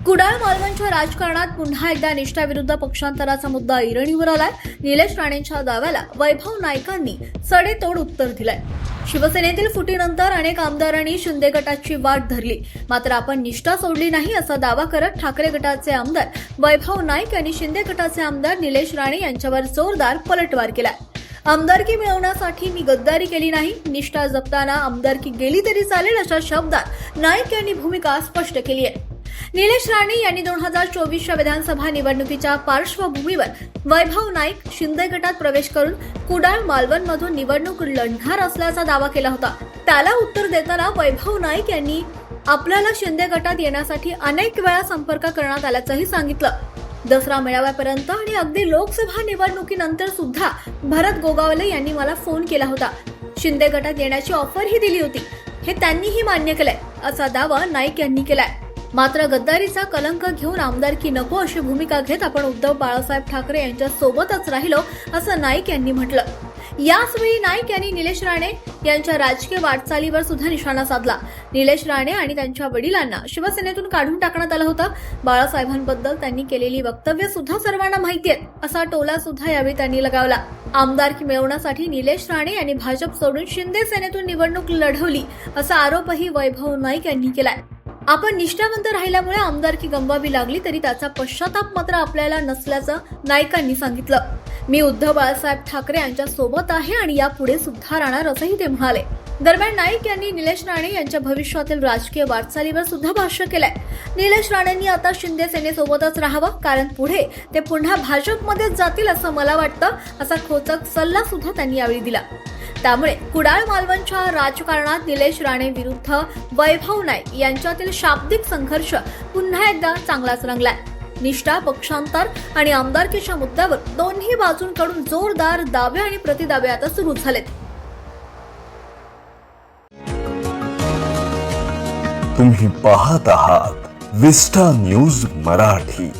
कुडाळ मालवणच्या राजकारणात पुन्हा एकदा निष्ठा विरुद्ध पक्षांतराचा मुद्दा ऐरणीवर आलाय। निलेश राणेंच्या दाव्याला वैभव नाईकांनी सडेतोड उत्तर दिलंय। शिवसेनेतील फुटीनंतर अनेक आमदारांनी शिंदे गटाची वाट धरली, मात्र आपण निष्ठा सोडली नाही असा दावा करत ठाकरे गटाचे आमदार वैभव नाईक यांनी शिंदे गटाचे आमदार निलेश राणे यांच्यावर जोरदार पलटवार केलाय। आमदारकी मिळवण्यासाठी मी गद्दारी केली नाही, निष्ठा जपताना आमदारकी गेली तरी चालेल अशा शब्दात नाईक यांनी भूमिका स्पष्ट केली आहे। निलेश राणे यांनी 2024च्या विधानसभा निवडणुकीच्या पार्श्वभूमीवर वैभव नाईक शिंदे गटात प्रवेश करून कुडाळ मालवणमधून निवडणूक लढणार असल्याचा दावा केला होता। त्याला उत्तर देताना वैभव नाईक यांनी आपल्याला शिंदे गटात येण्यासाठी अनेक वेळा संपर्क करण्यात आल्याचंही सांगितलं। दसरा मेळाव्यापर्यंत आणि अगदी लोकसभा निवडणुकीनंतर सुद्धा भरत गोगावले यांनी मला फोन केला होता, शिंदे गटात येण्याची ऑफरही दिली होती, हे त्यांनीही मान्य केलंय असा दावा नाईक यांनी केलाय। मात्र गद्दारीचा कलंक घेऊन आमदारकी नको अशी भूमिका घेत आपण उद्धव बाळासाहेब ठाकरे यांच्या सोबतच राहिलो असं नाईक यांनी म्हटलं। याचवेळी नाईक यांनी निलेश राणे यांच्या राजकीय वाटचालीवर सुद्धा निशाणा साधला। निलेश राणे आणि त्यांच्या वडिलांना शिवसेनेतून काढून टाकण्यात आलं होतं। बाळासाहेबांबद्दल त्यांनी केलेली वक्तव्य सुद्धा सर्वांना माहिती आहेत असा टोला सुद्धा यावेळी त्यांनी लगावला। आमदारकी मिळवण्यासाठी निलेश राणे यांनी भाजप सोडून शिंदे सेनेतून निवडणूक लढवली असा आरोपही वैभव नाईक यांनी केलाय। आपण निष्ठावंत राहिल्यामुळे आमदारकी गमवावी लागली तरी त्याचा पश्चाताप मात्र आपल्याला नसल्याचं नाईकांनी सांगितलं। मी उद्धव बाळासाहेब ठाकरे यांच्या सोबत आहे आणि यापुढे सुद्धा राहणार असंही ते म्हणाले। दरम्यान नाईक यांनी निलेश राणे यांच्या भविष्यातील राजकीय वाटचालीवर सुद्धा भाष्य केलंय। निलेश राणेंनी आता शिंदे सेनेसोबतच राहावं, कारण पुढे ते पुन्हा भाजपमध्येच जातील असं मला वाटतं असा खोचक सल्ला सुद्धा त्यांनी यावेळी दिला। त्यामुळे कुडाळ मालवणच्या राजकारणात निलेश राणे विरुद्ध वैभव नाईक यांच्यातील शाब्दिक संघर्ष पुन्हा एकदा चांगलाच रंगलाय। निष्ठा, पक्षांतर आणि आमदारकीच्या मुद्द्यावर दोन्ही बाजूंकडून जोरदार दावे आणि प्रतिदावे आता सुरू झालेत। तुम्ही पाहत आहात विस्टा न्यूज मराठी।